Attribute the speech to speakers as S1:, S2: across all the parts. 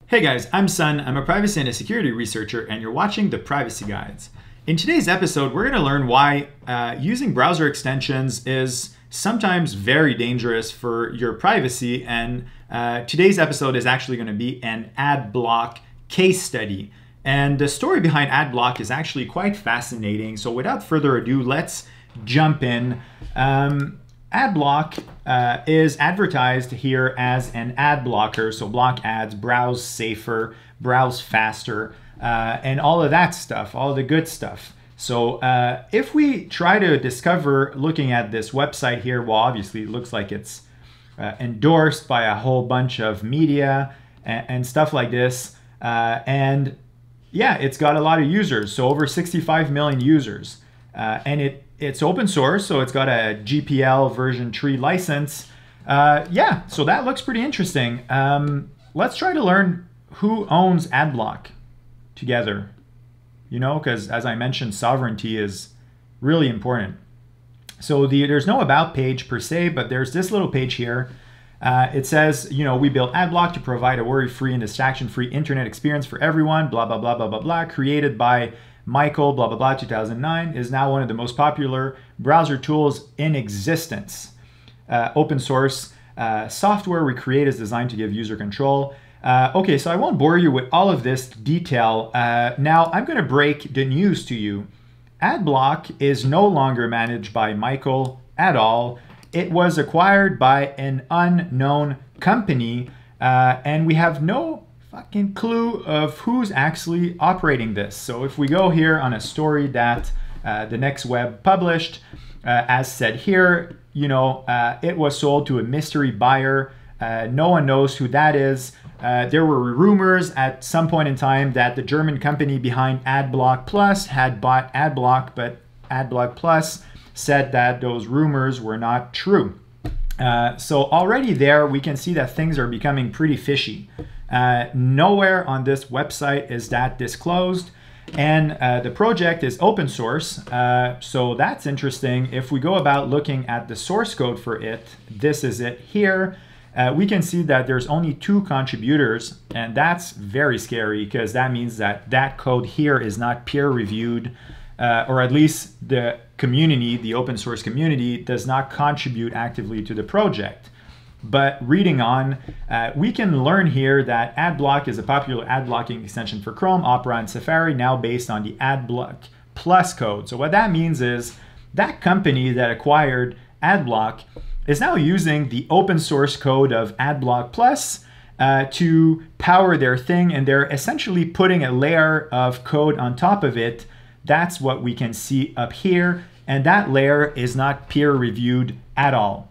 S1: Hey guys, I'm Sun. I'm a privacy and a security researcher, and you're watching the Privacy Guides. In today's episode, we're going to learn why using browser extensions is sometimes very dangerous for your privacy, and today's episode is actually going to be an AdBlock case study. And the story behind AdBlock is actually quite fascinating, so without further ado, let's jump in. AdBlock is advertised here as an ad blocker, so block ads, browse safer, browse faster, and all of that stuff, all of the good stuff. So if we try to discover, looking at this website here, well, obviously it looks like it's endorsed by a whole bunch of media and stuff like this. And yeah, it's got a lot of users, so over 65 million users. And it's open source, so it's got a GPL version 3 license. Yeah, so that looks pretty interesting. Let's try to learn who owns AdBlock together. You know, because as I mentioned, sovereignty is really important. So there's no about page per se, but there's this little page here. It says, you know, we built AdBlock to provide a worry-free and distraction-free internet experience for everyone, blah, blah, blah, blah, blah, blah, created by Michael, blah, blah, blah, 2009, is now one of the most popular browser tools in existence. Open source software we create is designed to give user control. Okay, so I won't bore you with all of this detail. Now I'm going to break the news to you. AdBlock is no longer managed by Michael at all. It was acquired by an unknown company, and we have no fucking clue of who's actually operating this. So if we go here on a story that the Next Web published, as said here, you know, it was sold to a mystery buyer. No one knows who that is. There were rumors at some point in time that the German company behind AdBlock Plus had bought AdBlock, but AdBlock Plus said that those rumors were not true. So already there we can see that things are becoming pretty fishy. Nowhere on this website is that disclosed, and the project is open source, so that's interesting. If we go about looking at the source code for it, this is it here. We can see that there's only 2 contributors, and that's very scary because that means that that code here is not peer reviewed, or at least the community, the open source community, does not contribute actively to the project. But reading on, we can learn here that AdBlock is a popular ad blocking extension for Chrome, Opera, and Safari, now based on the AdBlock Plus code. So what that means is that company that acquired AdBlock is now using the open source code of AdBlock Plus to power their thing, and they're essentially putting a layer of code on top of it. That's what we can see up here, and that layer is not peer reviewed at all.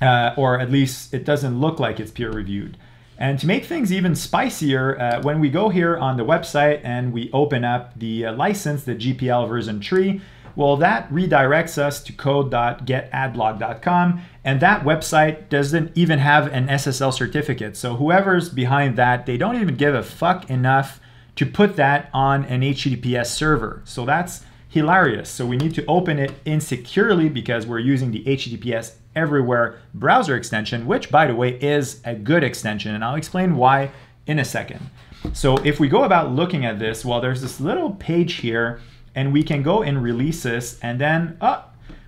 S1: Or at least it doesn't look like it's peer reviewed. And to make things even spicier, when we go here on the website and we open up the license, the GPL version 3, well, that redirects us to code.getadblock.com, and that website doesn't even have an SSL certificate. So whoever's behind that, they don't even give a fuck enough to put that on an HTTPS server. So that's hilarious. So we need to open it insecurely because we're using the HTTPS Everywhere browser extension, which, by the way, is a good extension, and I'll explain why in a second. So if we go about looking at this, well, there's this little page here, and we can go in releases, and then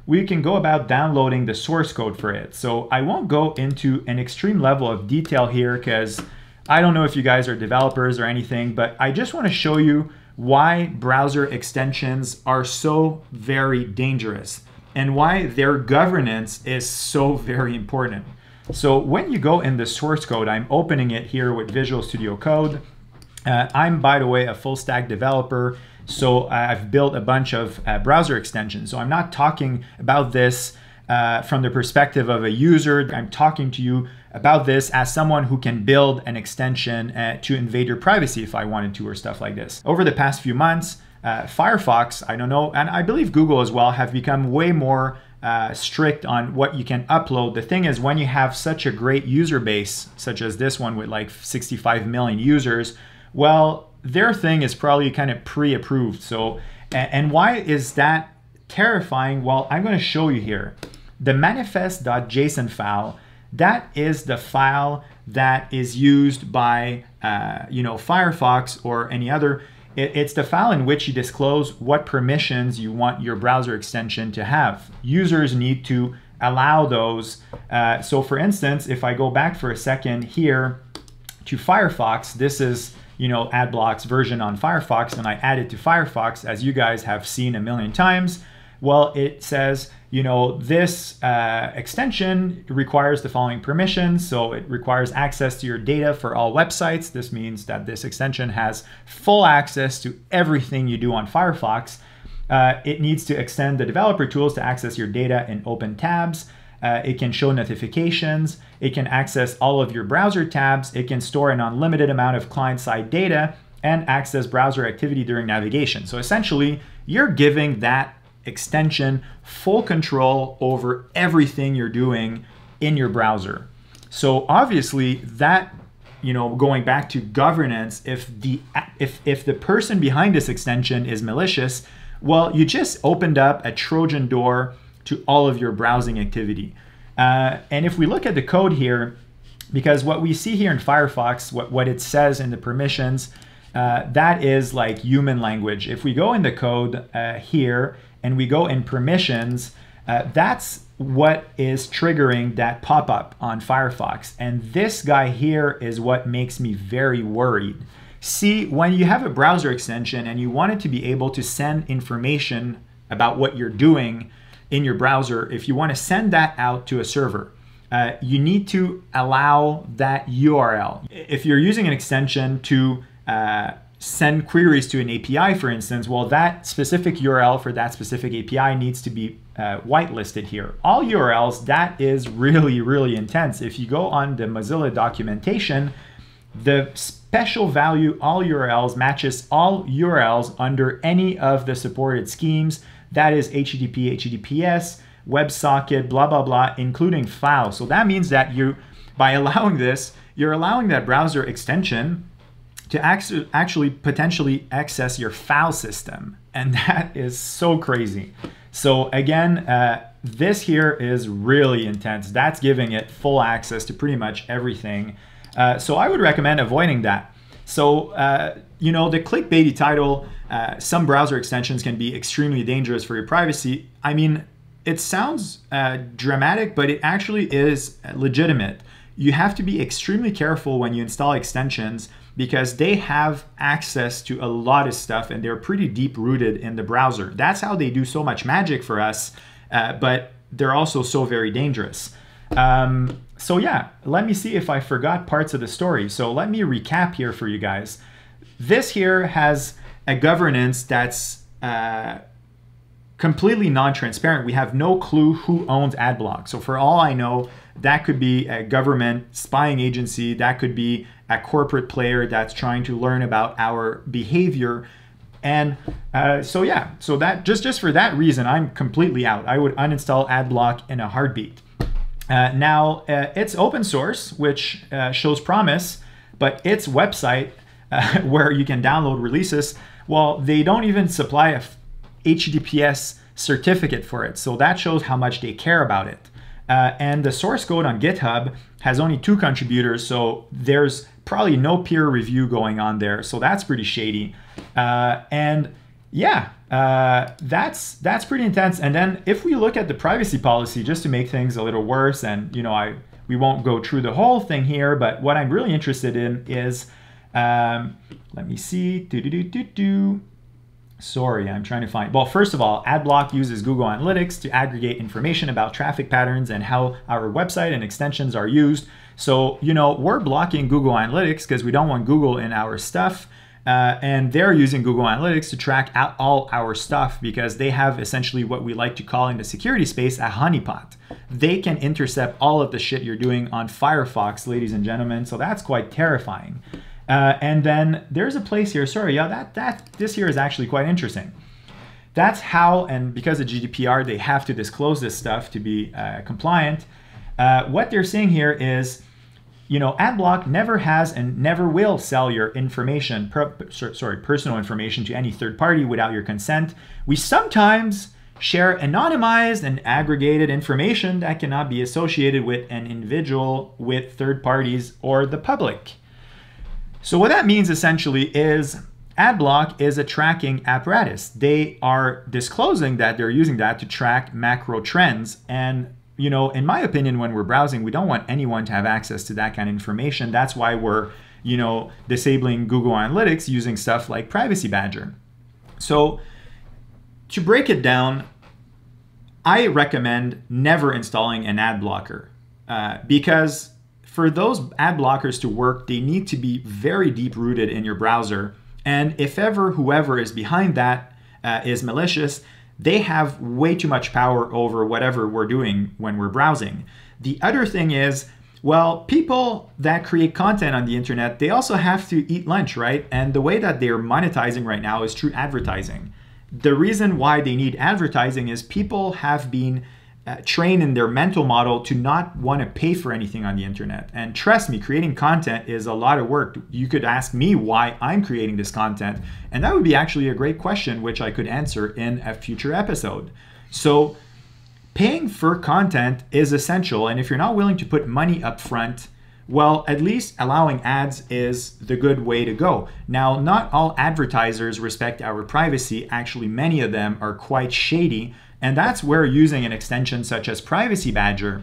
S1: we can go about downloading the source code for it. So I won't go into an extreme level of detail here because I don't know if you guys are developers or anything, but I just want to show you why browser extensions are so very dangerous and why their governance is so very important. So when you go in the source code, I'm opening it here with Visual Studio Code. I'm, by the way, a full stack developer, so I've built a bunch of browser extensions. So I'm not talking about this from the perspective of a user. I'm talking to you about this as someone who can build an extension to invade your privacy if I wanted to, or stuff like this. Over the past few months, Firefox, I don't know, and I believe Google as well, have become way more strict on what you can upload. The thing is, when you have such a great user base, such as this one with like 65 million users, well, their thing is probably kind of pre-approved. So, and why is that terrifying? Well, I'm going to show you here. The manifest.json file, that is the file that is used by Firefox or any other. It's the file in which you disclose what permissions you want your browser extension to have. Users need to allow those. So for instance, if I go back for a second here to Firefox, this is AdBlock's version on Firefox, and I add it to Firefox, as you guys have seen a million times. Well, it says, this extension requires the following permissions. So it requires access to your data for all websites. This means that this extension has full access to everything you do on Firefox. It needs to extend the developer tools to access your data in open tabs. It can show notifications. It can access all of your browser tabs. It can store an unlimited amount of client-side data and access browser activity during navigation. So essentially, you're giving that extension full control over everything you're doing in your browser. So obviously that, going back to governance, if the person behind this extension is malicious, well, you just opened up a Trojan door to all of your browsing activity. And if we look at the code here, because what we see here in Firefox, what it says in the permissions, that is like human language. If we go in the code here and we go in permissions, that's what is triggering that pop-up on Firefox. And this guy here is what makes me very worried. See, when you have a browser extension and you want it to be able to send information about what you're doing in your browser, if you want to send that out to a server, you need to allow that URL. If you're using an extension to send queries to an API, for instance, well, that specific URL for that specific API needs to be whitelisted here. All URLs, that is really, really intense. If you go on the Mozilla documentation, the special value all URLs matches all URLs under any of the supported schemes. That is HTTP, HTTPS, WebSocket, blah, blah, blah, including file. So that means that by allowing this, you're allowing that browser extension to actually potentially access your file system. And that is so crazy. So again, this here is really intense. That's giving it full access to pretty much everything. So I would recommend avoiding that. So, the clickbaity title, some browser extensions can be extremely dangerous for your privacy. I mean, it sounds dramatic, but it actually is legitimate. You have to be extremely careful when you install extensions because they have access to a lot of stuff and they're pretty deep rooted in the browser. That's how they do so much magic for us, but they're also so very dangerous. So yeah, let me see if I forgot parts of the story. So let me recap here for you guys. This here has a governance that's completely non-transparent. We have no clue who owns AdBlock. So for all I know, that could be a government spying agency. That could be a corporate player that's trying to learn about our behavior. And so yeah, so that just for that reason, I'm completely out. I would uninstall AdBlock in a heartbeat. Now, it's open source, which shows promise, but its website, where you can download releases, well, they don't even supply a HTTPS certificate for it. So that shows how much they care about it. And the source code on GitHub has only 2 contributors, so there's probably no peer review going on there. So that's pretty shady. And yeah, that's pretty intense. And then if we look at the privacy policy, just to make things a little worse, and we won't go through the whole thing here, but what I'm really interested in is, let me see, sorry, I'm trying to find, well, first of all, AdBlock uses Google Analytics to aggregate information about traffic patterns and how our website and extensions are used. So, we're blocking Google Analytics because we don't want Google in our stuff. And they're using Google Analytics to track out all our stuff because they have essentially what we like to call in the security space a honeypot. They can intercept all of the shit you're doing on Firefox, ladies and gentlemen. So that's quite terrifying. And then there's a place here, sorry, yeah, this here is actually quite interesting. That's how, and because of GDPR, they have to disclose this stuff to be compliant. What they're saying here is, AdBlock never has and never will sell your information, personal information to any third party without your consent. We sometimes share anonymized and aggregated information that cannot be associated with an individual, with third parties, or the public. So what that means essentially is AdBlock is a tracking apparatus. They are disclosing that they're using that to track macro trends. And, you know, in my opinion, when we're browsing, we don't want anyone to have access to that kind of information. That's why we're, you know, disabling Google Analytics using stuff like Privacy Badger. So to break it down, I recommend never installing an ad blocker because for those ad blockers to work, they need to be very deep rooted in your browser. And if ever whoever is behind that is malicious, they have way too much power over whatever we're doing when we're browsing. The other thing is, well, people that create content on the internet, they also have to eat lunch, right? And the way that they're monetizing right now is through advertising. The reason why they need advertising is people have been trained in their mental model to not want to pay for anything on the internet. And trust me, creating content is a lot of work. You could ask me why I'm creating this content, and that would be actually a great question, which I could answer in a future episode. So paying for content is essential, and if you're not willing to put money up front, well, at least allowing ads is the good way to go. Now, not all advertisers respect our privacy. Actually, many of them are quite shady, and that's where using an extension such as Privacy Badger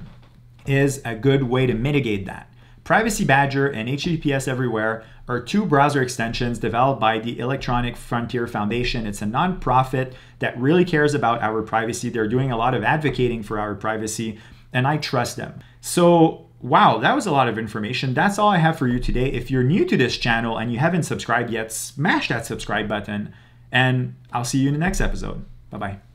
S1: is a good way to mitigate that. Privacy Badger and HTTPS Everywhere are two browser extensions developed by the Electronic Frontier Foundation. It's a nonprofit that really cares about our privacy. They're doing a lot of advocating for our privacy, and I trust them. So, wow, that was a lot of information. That's all I have for you today. If you're new to this channel and you haven't subscribed yet, smash that subscribe button, and I'll see you in the next episode. Bye-bye.